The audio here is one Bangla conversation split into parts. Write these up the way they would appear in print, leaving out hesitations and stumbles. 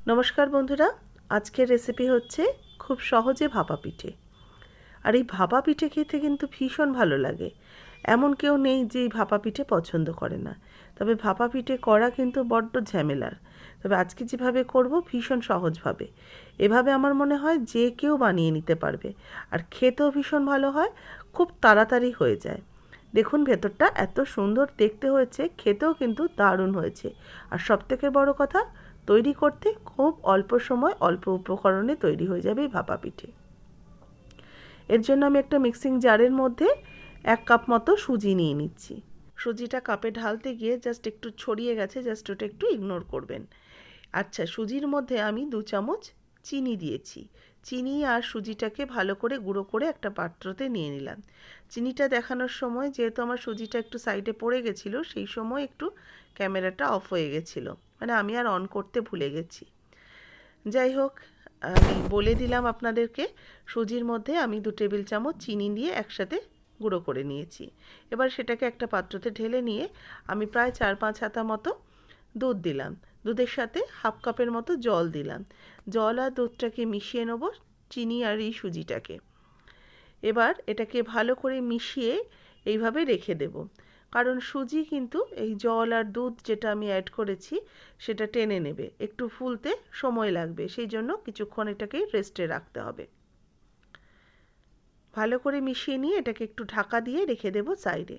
নমস্কার বন্ধুরা, আজকের রেসিপি হচ্ছে খুব সহজে ভাপা পিঠে। আর এই ভাপা পিঠে খেতে কিন্তু ভীষণ ভালো লাগে। এমন কেউ নেই যে এই ভাপা পিঠে পছন্দ করে না। তবে ভাপা পিঠে করা কিন্তু বড্ড ঝামেলার। তবে আজকে যেভাবে করব ভীষণ সহজভাবে, এভাবে আমার মনে হয় যে কেউ বানিয়ে নিতে পারবে। আর খেতেও ভীষণ ভালো হয়, খুব তাড়াতাড়ি হয়ে যায়। দেখুন ভেতরটা এত সুন্দর দেখতে হয়েছে, খেতেও কিন্তু দারুণ হয়েছে। আর সবথেকে বড় কথা, তৈরি করতে খুব অল্প সময় অল্প উপকরণে তৈরি হয়ে যাবে এই ভাপা পিঠে। এর জন্য আমি একটা মিক্সিং জারের মধ্যে 1 কাপ মতো সুজি নিয়ে নিচ্ছি। সুজিটা কাপে ঢালতে গিয়ে জাস্ট একটু ছড়িয়ে গেছে, জাস্ট ওটা একটু ইগনোর করবেন। আচ্ছা, সুজির মধ্যে আমি 2 চামচ চিনি দিয়েছি। চিনি আর সুজিটাকে ভালো করে গুঁড়ো করে একটা পাত্রতে নিয়ে নিলাম। চিনিটা দেখানোর সময় যেহেতু আমার সুজিটা একটু সাইডে পড়ে গেছিলো, সেই সময় একটু ক্যামেরাটা অফ হয়ে গেছিলো, মানে আমি আর অন করতে ভুলে গেছি। যাই হোক, আমি বলে দিলাম আপনাদেরকে, সুজির মধ্যে আমি 2 টেবিল চামচ চিনি দিয়ে একসাথে গুঁড়ো করে নিয়েছি। এবার সেটাকে একটা পাত্রতে ঢেলে নিয়ে আমি প্রায় 4-5 হাতা মতো দুধ দিলাম। দুধের সাথে 1/2 কাপের মতো জল দিলাম। জল আর দুধটাকে মিশিয়ে নেব, চিনি আর এই সুজিটাকে। এবার এটাকে ভালো করে মিশিয়ে এইভাবে রেখে দেব। কারণ সুজি কিন্তু এই জল আর দুধ যেটা আমি অ্যাড করেছি সেটা টেনে নেবে, একটু ফুলতে সময় লাগবে, সেই জন্য কিছুক্ষণ এটাকে রেস্টে রাখতে হবে। ভালো করে মিশিয়ে নিয়ে এটাকে একটু ঢাকা দিয়ে রেখে দেব সাইডে।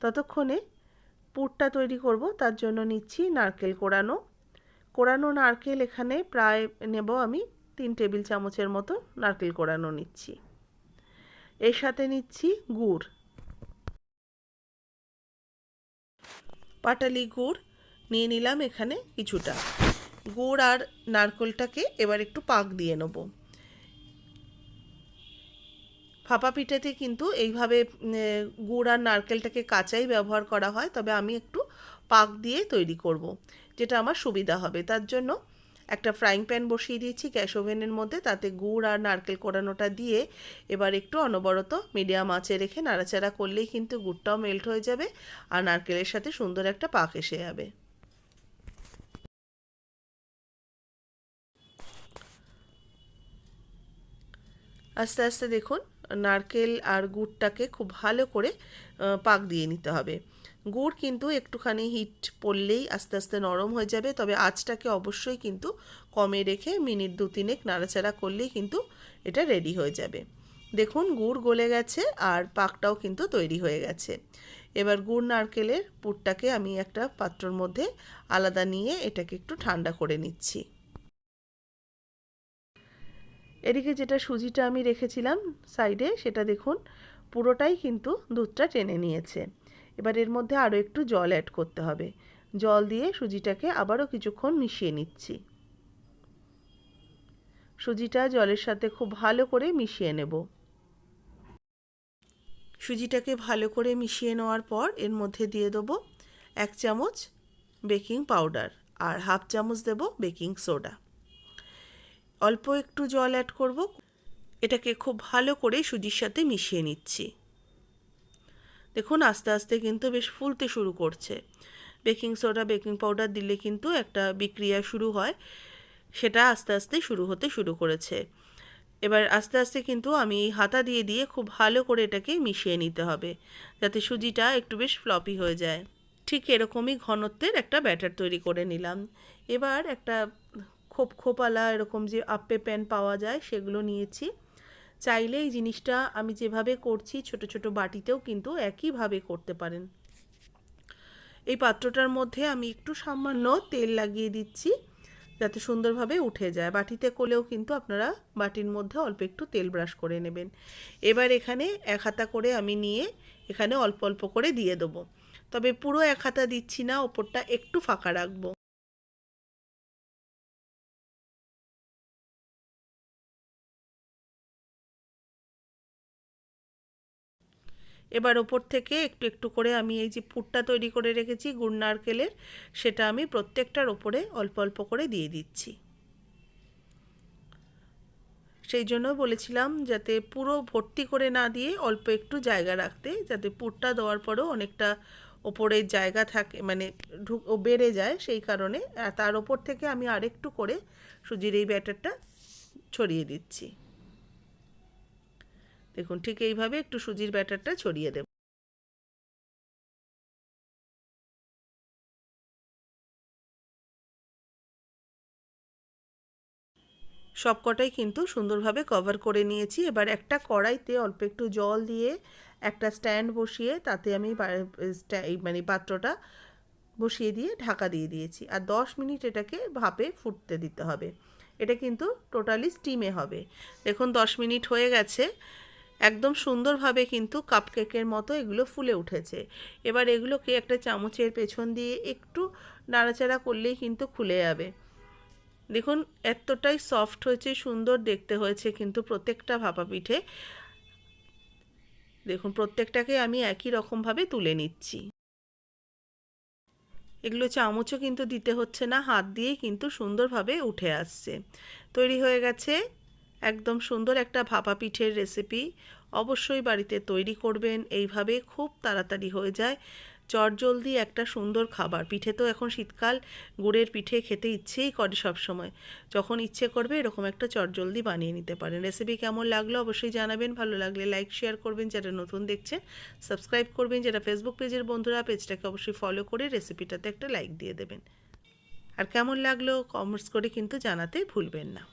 ততক্ষণে পুরটা তৈরি করব, তার জন্য নিচ্ছি নারকেল কোড়ানো। কোড়ানো নারকেল এখানে প্রায় নেব আমি 3 টেবিল চামচের মতো নারকেল কোড়ানো নিচ্ছি। এর সাথে নিচ্ছি গুড়, পাটালি গুড় নিয়ে নিলাম এখানে কিছুটা। গুড় আর নারকেলটাকে এবার একটু পাক দিয়ে নেব। ভাপা পিঠাতে কিন্তু এইভাবে গুড় আর নারকেলটাকে কাঁচাই ব্যবহার করা হয়, তবে আমি একটু পাক দিয়ে তৈরি করব, যেটা আমার সুবিধা হবে। তার জন্য একটা ফ্রাইং প্যান বসিয়ে দিয়েছি গ্যাস ওভেনের মধ্যে, তাতে গুড় আর নারকেল কোড়ানোটা দিয়ে এবার একটু অনবরত মিডিয়াম আঁচে রেখে নাড়াচাড়া করলেই কিন্তু গুড়টাও মেল্ট হয়ে যাবে আর নারকেলের সাথে সুন্দর একটা পাক এসে যাবে। আস্তে আস্তে দেখুন নারকেল আর গুড়টাকে খুব ভালো করে পাক দিয়ে নিতে হবে। গুড় কিন্তু একটুখানি হিট পড়লেই আস্তে আস্তে নরম হয়ে যাবে, তবে আঁচটাকে অবশ্যই কিন্তু কমে রেখে মিনিট 2-3 নাড়াচাড়া করলেই কিন্তু এটা রেডি হয়ে যাবে। দেখুন গুড় গলে গেছে আর পাকটাও কিন্তু তৈরি হয়ে গেছে। এবার গুড় নারকেলের পুরটাকে আমি একটা পাত্রর মধ্যে আলাদা নিয়ে এটাকে একটু ঠান্ডা করে নিচ্ছি। এদিকে যেটা সুজিটা আমি রেখেছিলাম সাইডে, সেটা দেখুন পুরোটাই কিন্তু দুধটা টেনে নিয়েছে। এবার এর মধ্যে আরও একটু জল অ্যাড করতে হবে। জল দিয়ে সুজিটাকে আবারও কিছুক্ষণ মিশিয়ে নিচ্ছি। সুজিটা জলের সাথে খুব ভালো করে মিশিয়ে নেব। সুজিটাকে ভালো করে মিশিয়ে নেওয়ার পর এর মধ্যে দিয়ে দেবো 1 চামচ বেকিং পাউডার আর 1/2 চামচ দেব বেকিং সোডা। অল্প একটু জল অ্যাড করব। এটাকে খুব ভালো করে সুজির সাথে মিশিয়ে নিচ্ছি। দেখুন আস্তে আস্তে কিন্তু বেশ ফুলতে শুরু করছে। বেকিং সোডা বেকিং পাউডার দিলে কিন্তু একটা বিক্রিয়া শুরু হয়, সেটা আস্তে আস্তে শুরু হতে শুরু করেছে। এবার আস্তে আস্তে কিন্তু আমি হাতা দিয়ে দিয়ে খুব ভালো করে এটাকে মিশিয়ে নিতে হবে, যাতে সুজিটা একটু বেশ ফ্লপি হয়ে যায়। ঠিক এরকমই ঘনত্বের একটা ব্যাটার তৈরি করে নিলাম। এবার একটা খোপ খোপালা এরকম যে আপ্পে প্যান পাওয়া যায় সেগুলো নিয়েছি। চাইলে এই জিনিসটা আমি যেভাবে করছি ছোট ছোট বাটিতেও কিন্তু একইভাবে করতে পারেন। এই পাত্রটার মধ্যে আমি একটু সামান্য তেল লাগিয়ে দিচ্ছি, যাতে সুন্দরভাবে উঠে যায়। বাটিতে করলেও কিন্তু আপনারা বাটির মধ্যে অল্প একটু তেল ব্রাশ করে নেবেন। এবার এখানে 1 হাতা করে আমি নিয়ে এখানে অল্প অল্প করে দিয়ে দেবো, তবে পুরো 1 হাতা দিচ্ছি না, ওপরটা একটু ফাঁকা রাখবো। এবার ওপর থেকে একটু একটু করে আমি এই যে পুরটা তৈরি করে রেখেছি গুড় নারকেলের, সেটা আমি প্রত্যেকটার ওপরে অল্প অল্প করে দিয়ে দিচ্ছি। সেই জন্য বলেছিলাম যাতে পুরো ভর্তি করে না দিয়ে অল্প একটু জায়গা রাখতে, যাতে পুরটা দেওয়ার পরেও অনেকটা ওপরের জায়গা থাকে, মানে বেড়ে যায়, সেই কারণে তার ওপর থেকে আমি আরেকটু করে সুজির এই ব্যাটারটা ছড়িয়ে দিচ্ছি। দেখুন ঠিক এইভাবে একটু সুজির ব্যাটারটা ছড়িয়ে দেব। সবকটাই কিন্তু সুন্দরভাবে কভার করে নিয়েছি। এবার একটা কড়াইতে অল্প একটু জল দিয়ে একটা স্ট্যান্ড বসিয়ে তাতে আমি মানে পাত্রটা বসিয়ে দিয়ে ঢাকা দিয়ে দিয়েছি। আর 10 মিনিট এটাকে ভাপে ফুটতে দিতে হবে। এটা কিন্তু টোটালি স্টিমে হবে। দেখুন 10 মিনিট হয়ে গেছে, একদম সুন্দরভাবে কিন্তু কাপকেকের মতো এগুলো ফুলে উঠেছে। এবার এগুলোকে একটা চামচের পেছন দিয়ে একটু নাড়াচাড়া করলেই কিন্তু খুলে যাবে। দেখুন এতটাই সফট হয়েছে, সুন্দর দেখতে হয়েছে কিন্তু প্রত্যেকটা ভাপা পিঠে। দেখুন প্রত্যেকটাকে আমি একই রকমভাবে তুলে নিচ্ছি। এগুলো চামচও কিন্তু দিতে হচ্ছে না, হাত দিয়েই কিন্তু সুন্দরভাবে উঠে আসছে। তৈরি হয়ে গেছে একদম সুন্দর একটা ভাপা পিঠের রেসিপি। অবশ্যই বাড়িতে তৈরি করবেন, এইভাবে খুব তাড়াতাড়ি হয়ে যায় চটজলদি একটা সুন্দর খাবার। পিঠে তো এখন শীতকাল, গুড়ের পিঠে খেতে ইচ্ছেই করে সব সময়। যখন ইচ্ছে করবে এরকম একটা চটজলদি বানিয়ে নিতে পারেন। রেসিপি কেমন লাগলো অবশ্যই জানাবেন, ভালো লাগলে লাইক শেয়ার করবেন, যারা নতুন দেখছেন সাবস্ক্রাইব করবেন, যারা ফেসবুক পেজের বন্ধুরা পেজটাকে অবশ্যই ফলো করে রেসিপিটাতে একটা লাইক দিয়ে দেবেন। আর কেমন লাগলো কমেন্টস করে কিন্তু জানাতে ভুলবেন না।